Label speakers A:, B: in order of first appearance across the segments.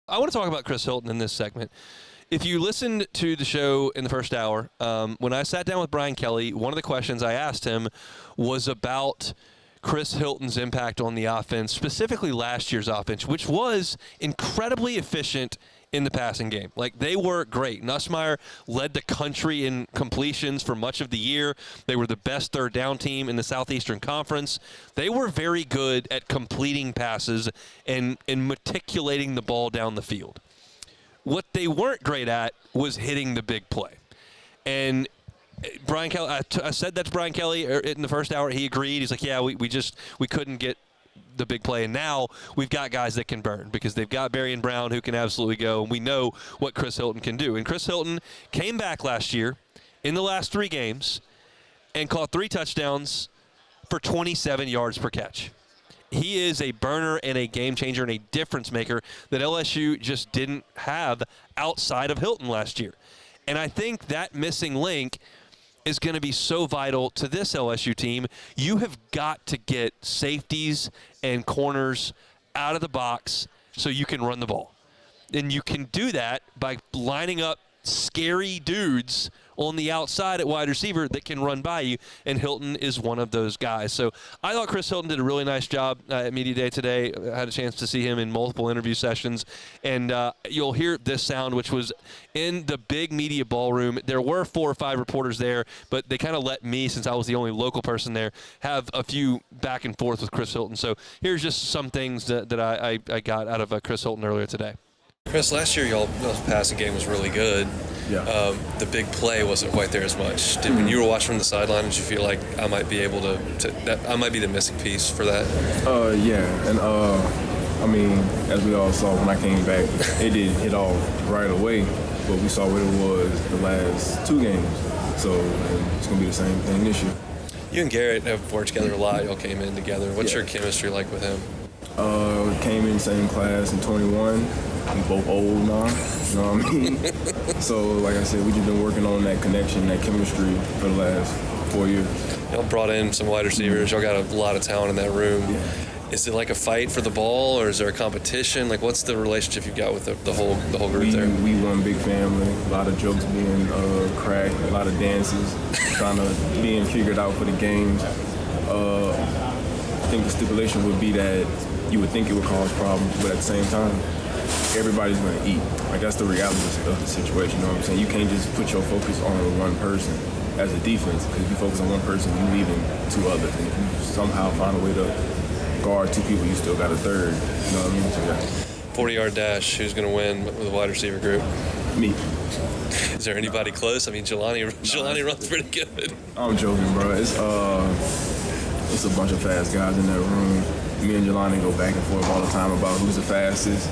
A: I want to talk about Chris Hilton in this segment. If you listened to the show in the first hour, when I sat down with Brian Kelly, one of the questions I asked him was about Chris Hilton's impact on the offense, specifically last year's offense, which was incredibly efficient in the passing game. Like, they were great. Nusmire led the country in completions for much of the year. They were the best third down team in the Southeastern Conference. They were very good at completing passes and matriculating the ball down the field. What they weren't great at was hitting the big play. And Brian Kelly, I said that to Brian Kelly in the first hour. He agreed. He's like, yeah, we couldn't get the big play, and now we've got guys that can burn because they've got Barry and Brown who can absolutely go, and we know what Chris Hilton can do. And Chris Hilton came back last year in the last 3 games and caught 3 touchdowns for 27 yards per catch. He is a burner and a game changer and a difference maker that LSU just didn't have outside of Hilton last year. And I think that missing link is going to be so vital to this LSU team. You have got to get safeties and corners out of the box so you can run the ball. And you can do that by lining up scary dudes on the outside at wide receiver that can run by you, and Hilton is one of those guys. So I thought Chris Hilton did a really nice job at Media Day today. I had a chance to see him in multiple interview sessions, and you'll hear this sound, which was in the big media ballroom. There were 4 or 5 reporters there, but they kind of let me, since I was the only local person there, have a few back and forth with Chris Hilton. So here's just some things that I got out of Chris Hilton earlier today.
B: Chris, last year y'all's passing game was really good.
C: Yeah.
B: The big play wasn't quite there as much. When you were watching from the sideline, did you feel like I might be able that I might be the missing piece for that?
C: Yeah, and I mean, as we all saw when I came back, it didn't hit off right away, but we saw what it was the last 2 games. So it's gonna be the same thing this year.
B: You and Garrett have worked together a lot. Y'all came in together. What's your chemistry like with him?
C: Came in same class in 21. We both old now, you know what I mean? So, like I said, we just been working on that connection, that chemistry for the last 4 years.
B: Y'all brought in some wide receivers. Y'all got a lot of talent in that room.
C: Yeah.
B: Is it like a fight for the ball, or is there a competition? Like, what's the relationship you've got with the whole group there?
C: We one big family. A lot of jokes being cracked, a lot of dances, trying to being figured out for the games. I think the stipulation would be that you would think it would cause problems, but at the same time, everybody's going to eat. Like, that's the reality of the situation, you know what I'm saying? You can't just put your focus on one person as a defense, because if you focus on one person, you're leaving 2 others. And if you somehow find a way to guard 2 people, you still got a third, you know what I mean? So, yeah.
B: 40-yard dash, who's going to win with a wide receiver group?
C: Me.
B: Is there anybody close? I mean, Jelani runs pretty good.
C: I'm joking, bro. It's a bunch of fast guys in that room. Me and Jelani go back and forth all the time about who's the fastest.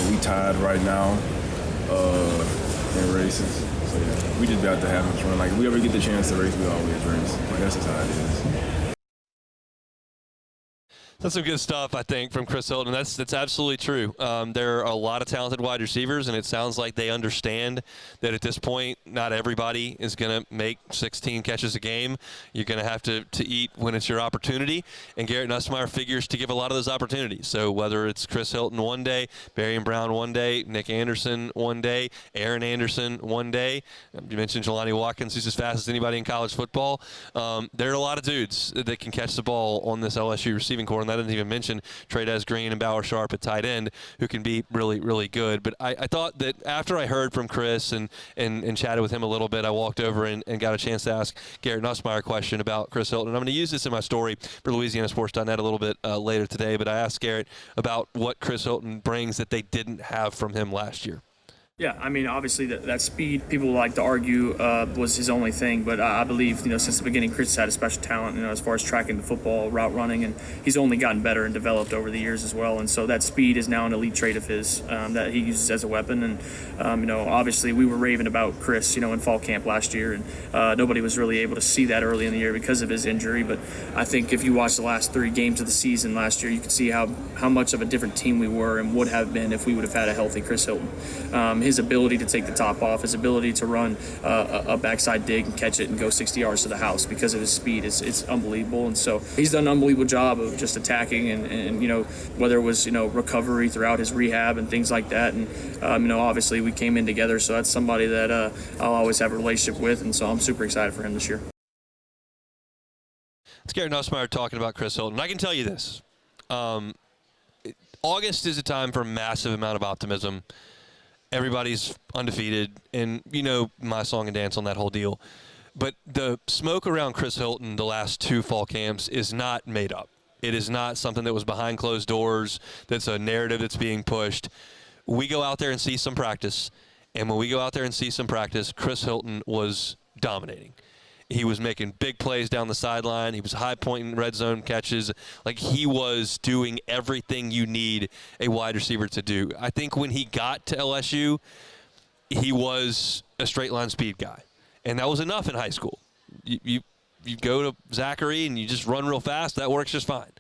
C: We tied right now in races. So yeah, we just got to have this run. Like, if we ever get the chance to race, we always race. Like, that's just how it is.
A: That's some good stuff, I think, from Chris Hilton. That's absolutely true. There are a lot of talented wide receivers, and it sounds like they understand that at this point, not everybody is going to make 16 catches a game. You're going to have to eat when it's your opportunity, and Garrett Nussmeier figures to give a lot of those opportunities. So whether it's Chris Hilton one day, Barry and Brown one day, Nick Anderson one day, Aaron Anderson one day, you mentioned Jelani Watkins, who's as fast as anybody in college football. There are a lot of dudes that can catch the ball on this LSU receiving corps. I didn't even mention Trey Green and Bauer Sharp at tight end, who can be really, really good. But I thought that after I heard from Chris and chatted with him a little bit, I walked over and got a chance to ask Garrett Nussmeier a question about Chris Hilton. And I'm going to use this in my story for LouisianaSports.net a little bit later today. But I asked Garrett about what Chris Hilton brings that they didn't have from him last year.
D: Yeah, I mean, obviously that speed, people like to argue, was his only thing. But I believe, since the beginning, Chris had a special talent, as far as tracking the football, route running, and he's only gotten better and developed over the years as well. And so that speed is now an elite trait of his that he uses as a weapon. And, obviously we were raving about Chris, in fall camp last year, and nobody was really able to see that early in the year because of his injury. But I think if you watch the last 3 games of the season last year, you could see how much of a different team we were and would have been if we would have had a healthy Chris Hilton. his ability to take the top off, his ability to run a backside dig and catch it and go 60 yards to the house because of his speed is unbelievable. And so he's done an unbelievable job of just attacking and whether it was, recovery throughout his rehab and things like that. And, obviously we came in together. So that's somebody that I'll always have a relationship with. And so I'm super excited for him this year.
A: It's Garrett Nussmeier talking about Chris Hilton. I can tell you this. August is a time for a massive amount of optimism. Everybody's undefeated, and my song and dance on that whole deal. But the smoke around Chris Hilton the last 2 fall camps is not made up. It is not something that was behind closed doors, that's a narrative that's being pushed. We go out there and see some practice, and when we go out there and see some practice, Chris Hilton was dominating. He was making big plays down the sideline. He was high-pointing red zone catches. Like, he was doing everything you need a wide receiver to do. I think when he got to LSU, he was a straight-line speed guy, and that was enough in high school. You go to Zachary and you just run real fast. That works just fine.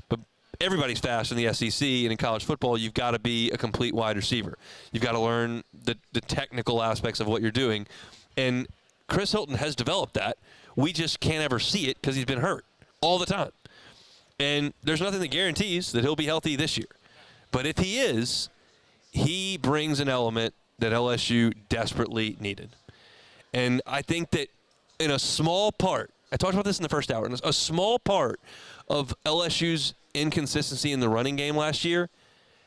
A: But everybody's fast in the SEC, and in college football, you've got to be a complete wide receiver. You've got to learn the technical aspects of what you're doing, and Chris Hilton has developed that. We just can't ever see it because he's been hurt all the time. And there's nothing that guarantees that he'll be healthy this year. But if he is, he brings an element that LSU desperately needed. And I think that in a small part, I talked about this in the first hour, a small part of LSU's inconsistency in the running game last year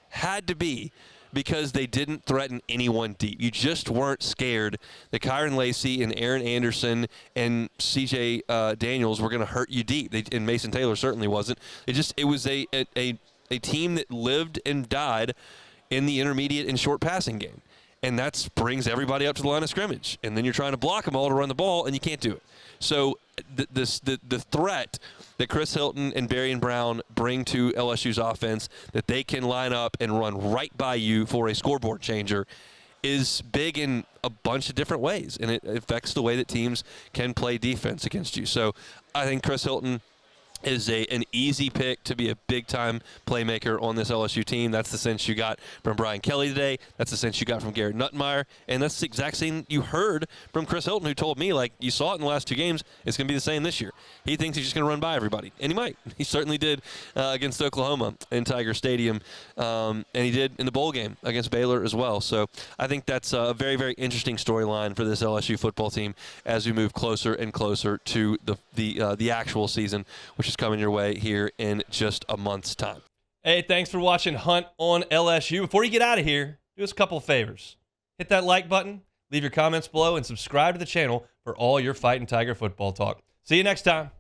A: had to be because they didn't threaten anyone deep. You just weren't scared that Kyron Lacey and Aaron Anderson and C.J. Daniels were going to hurt you deep. And Mason Taylor certainly wasn't. It was a team that lived and died in the intermediate and short passing game. And that brings everybody up to the line of scrimmage. And then you're trying to block them all to run the ball, and you can't do it. So the threat that Chris Hilton and Barry Brown bring to LSU's offense, that they can line up and run right by you for a scoreboard changer, is big in a bunch of different ways, and it affects the way that teams can play defense against you. So I think Chris Hilton is an easy pick to be a big-time playmaker on this LSU team. That's the sense you got from Brian Kelly today. That's the sense you got from Garrett Nussmeier. And that's the exact same you heard from Chris Hilton, who told me, like, you saw it in the last 2 games, it's going to be the same this year. He thinks he's just going to run by everybody. And he might. He certainly did against Oklahoma in Tiger Stadium. And he did in the bowl game against Baylor as well. So I think that's a very, very interesting storyline for this LSU football team as we move closer and closer to the actual season, which is coming your way here in just a month's time.
E: Hey, thanks for watching Hunt on LSU. Before you get out of here, do us a couple of favors. Hit that like button, leave your comments below, and subscribe to the channel for all your Fighting Tiger football talk. See you next time.